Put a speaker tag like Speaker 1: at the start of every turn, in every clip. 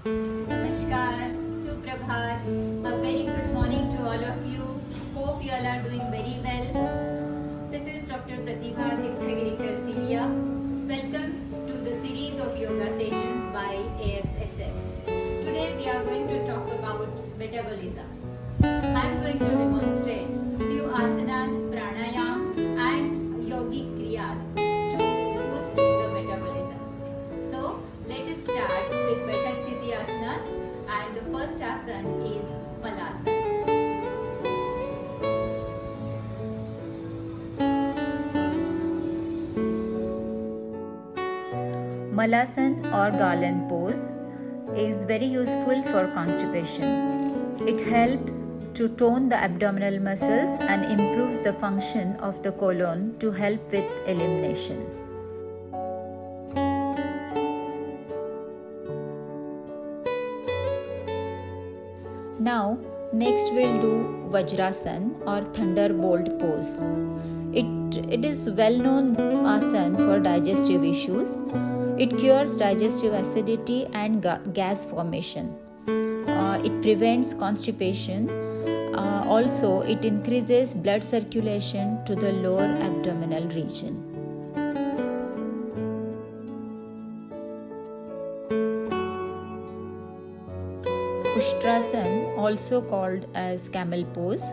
Speaker 1: Namaskar, Suprabhat, a very good morning to all of you. Hope you all are doing very well. This is Dr. Pratibha Tirthagirikar Siria. Welcome to the series of yoga sessions by AFSF. Today we are going to talk about metabolism. I am going to demonstrate few asanas, pranayam and yogic kriyas to boost the metabolism. So let us start with better sthiti asanas, and the first asana is Malasana.
Speaker 2: Malasana or garland pose is very useful for constipation. It helps to tone the abdominal muscles and improves the function of the colon to help with elimination. Now, next we'll do Vajrasana or thunderbolt pose. It is well-known asana for digestive issues. It cures digestive acidity and gas formation. It prevents constipation. Also, it increases blood circulation to the lower abdominal region. Ushtrasana, also called as camel pose,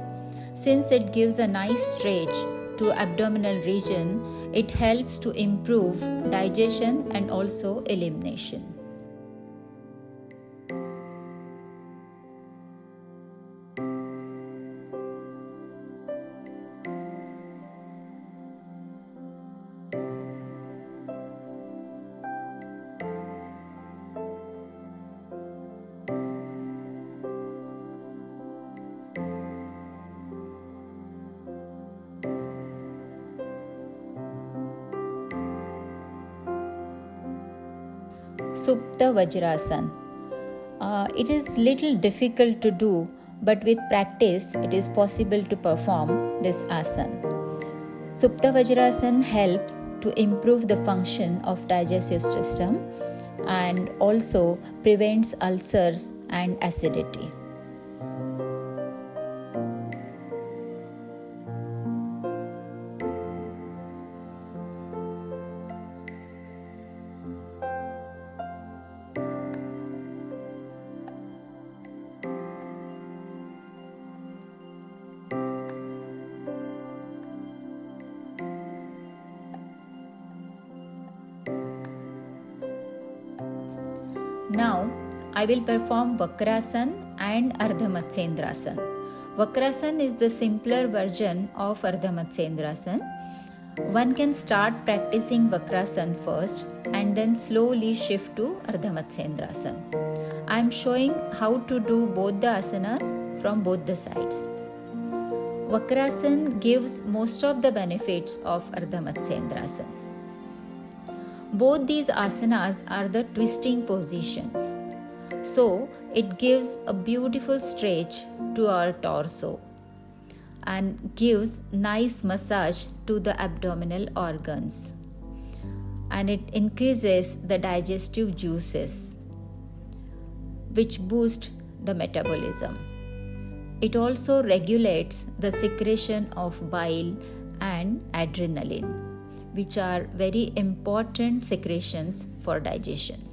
Speaker 2: since it gives a nice stretch to abdominal region, it helps to improve digestion and also elimination. Supta Vajrasana. It is little difficult to do, but with practice it is possible to perform this asana. Supta Vajrasana helps to improve the function of digestive system and also prevents ulcers and acidity. Now, I will perform Vakrasana and Ardha Matsyendrasana. Vakrasana is the simpler version of Ardha Matsyendrasana. One can start practicing Vakrasana first and then slowly shift to Ardha Matsyendrasana. I am showing how to do both the asanas from both the sides. Vakrasana gives most of the benefits of Ardha Matsyendrasana. Both these asanas are the twisting positions. So, it gives a beautiful stretch to our torso and gives nice massage to the abdominal organs. And it increases the digestive juices, which boost the metabolism. It also regulates the secretion of bile and adrenaline, which are very important secretions for digestion.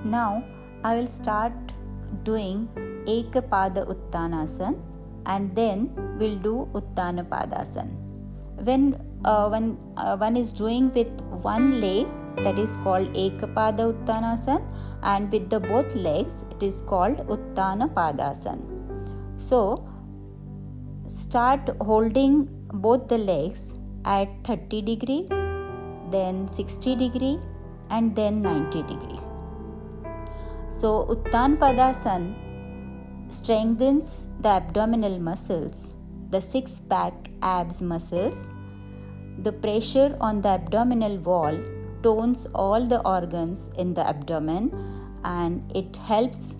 Speaker 2: Now, I will start doing Ekapada Uttanasana and then we'll do Uttana Padasana. When one is doing with one leg, that is called Ekapada Uttanasana, and with the both legs it is called Uttana Padasana. So start holding both the legs at 30 degree, then 60 degree and then 90 degree. So Uttana Padasana strengthens the abdominal muscles, the six-pack abs muscles. The pressure on the abdominal wall tones all the organs in the abdomen and it helps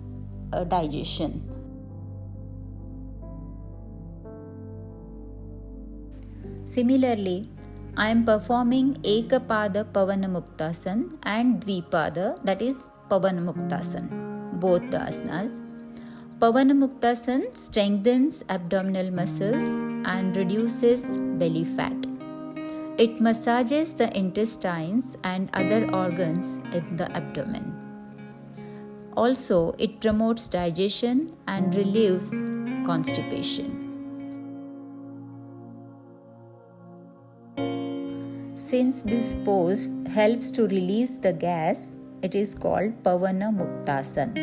Speaker 2: digestion. Similarly, I am performing Ekapada Pavanamuktasan and Dvipada, that is Pavanamuktasan, both the asanas. Pavanamuktasan strengthens abdominal muscles and reduces belly fat. It massages the intestines and other organs in the abdomen. Also, it promotes digestion and relieves constipation. Since this pose helps to release the gas, it is called Pavana Muktasan.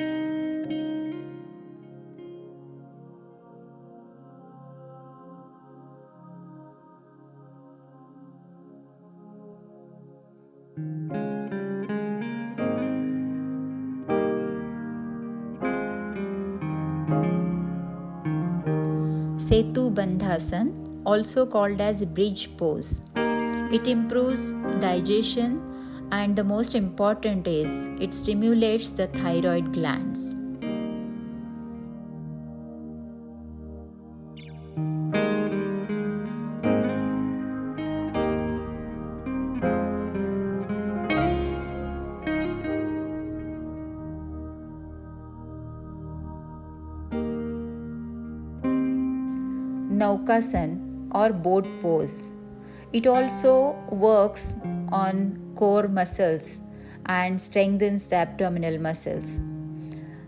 Speaker 2: Setu Bandhasan, also called as bridge pose. It improves digestion, and the most important is it stimulates the thyroid glands. Naukasan or boat pose. It also works on core muscles and strengthens the abdominal muscles.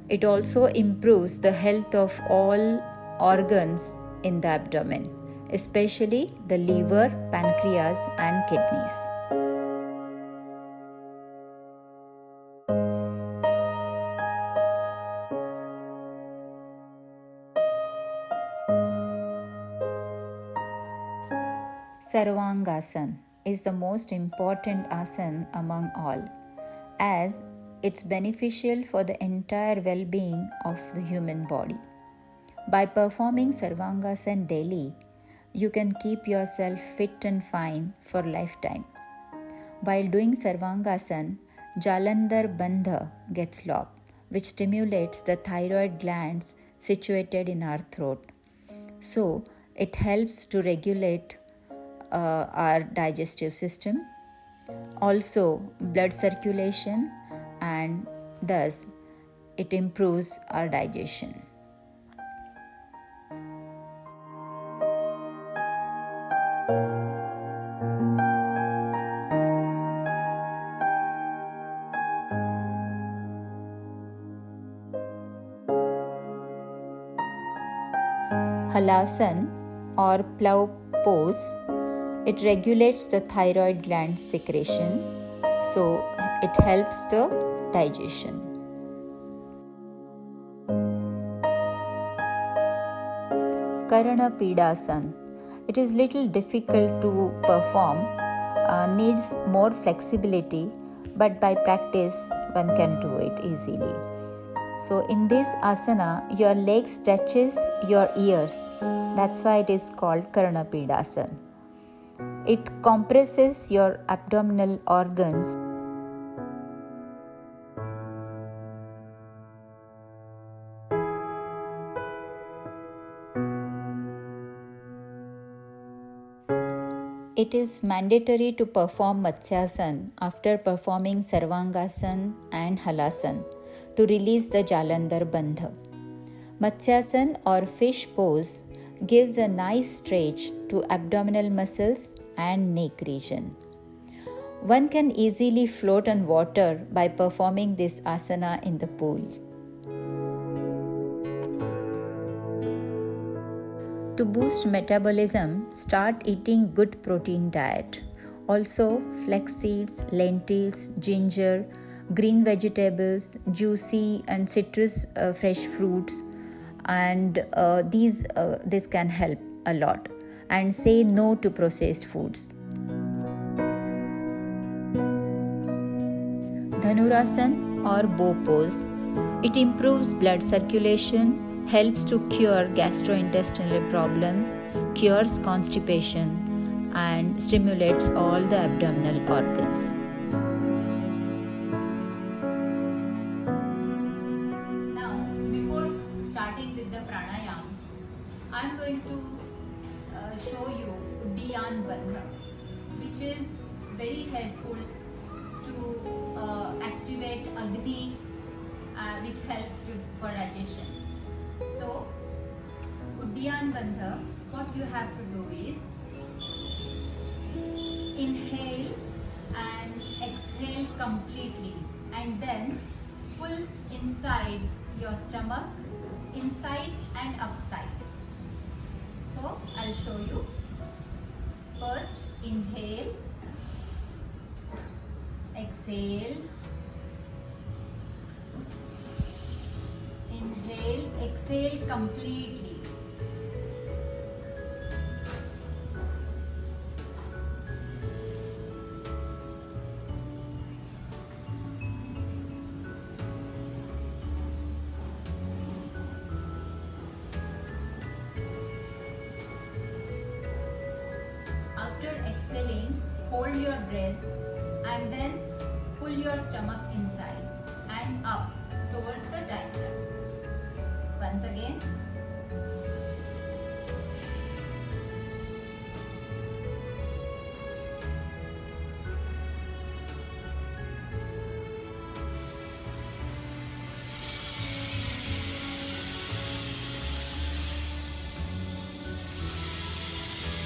Speaker 2: It also improves the health of all organs in the abdomen, especially the liver, pancreas, and kidneys. Sarvangasana is the most important asana among all, as it's beneficial for the entire well-being of the human body. By performing Sarvangasana daily, you can keep yourself fit and fine for lifetime. While doing Sarvangasana, Jalandhar Bandha gets locked, which stimulates the thyroid glands situated in our throat. So, it helps to regulate our digestive system, also blood circulation, and thus it improves our digestion. Halasan or plow pose, it regulates the thyroid gland secretion, so it helps the digestion. Karana Pidasana, it is little difficult to perform, needs more flexibility, but by practice one can do it easily. So in this asana, your legs touches your ears. That's why it is called Karana Pidasana. It compresses your abdominal organs. It is mandatory to perform Matsyasana after performing Sarvangasana and Halasan to release the Jalandhar Bandha. Matsyasana or fish pose gives a nice stretch to abdominal muscles and neck region. One can easily float on water by performing this asana in the pool. To boost metabolism, start eating good protein diet. Also, flax seeds, lentils, ginger, green vegetables, juicy and citrus fresh fruits, and this can help a lot. And say no to processed foods. Dhanurasana or bow pose. It improves blood circulation, helps to cure gastrointestinal problems, cures constipation, and stimulates all the abdominal organs.
Speaker 1: Now, before starting with the pranayam, I'm going to show you Uddiyan Bandha, which is very helpful to activate Agni, which helps for digestion. So, Uddiyan Bandha, what you have to do is inhale and exhale completely, and then pull inside your stomach, inside and upside. So I'll show you. First inhale, exhale, inhale, exhale completely. After exhaling, hold your breath and then pull your stomach inside and up towards the diaphragm. Once again.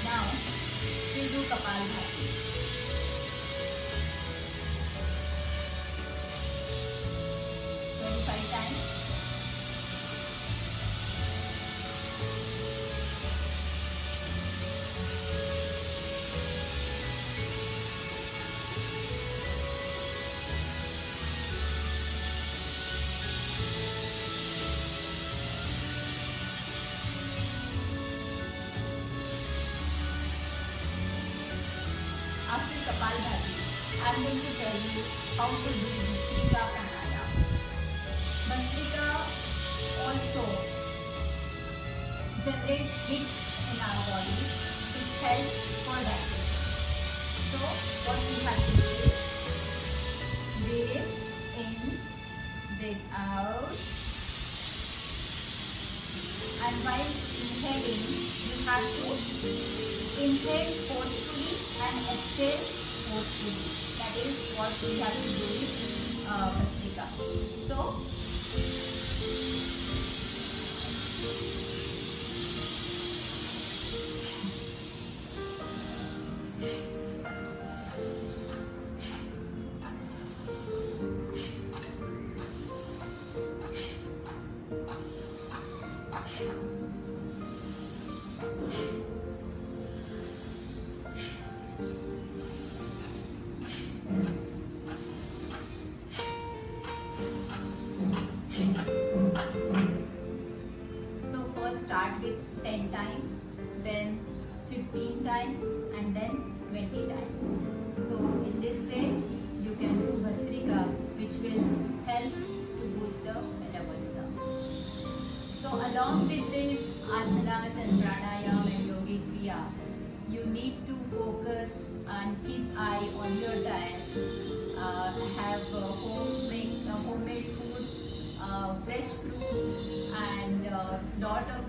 Speaker 1: Now, we'll do Kapalbhati. 25 times. After Kapalbhati, I'm going to tell you how to do Bhastrika Pranayam. Bhastrika also generates heat in our body, which helps for digestion. So, what we have to do is breathe in, breathe out, and while inhaling, you have to inhale forcefully and exhale forcefully. That is what we have to do with Bhastrika. So, first start with 10 times, then 15 times, and then 20 times. So in this way, you can do Bhastrika, which will help to boost the metabolism. So along with these asanas and pranayam and yogic kriya, you need to focus and keep eye on your diet. Have homemade food, fresh fruits, and lot of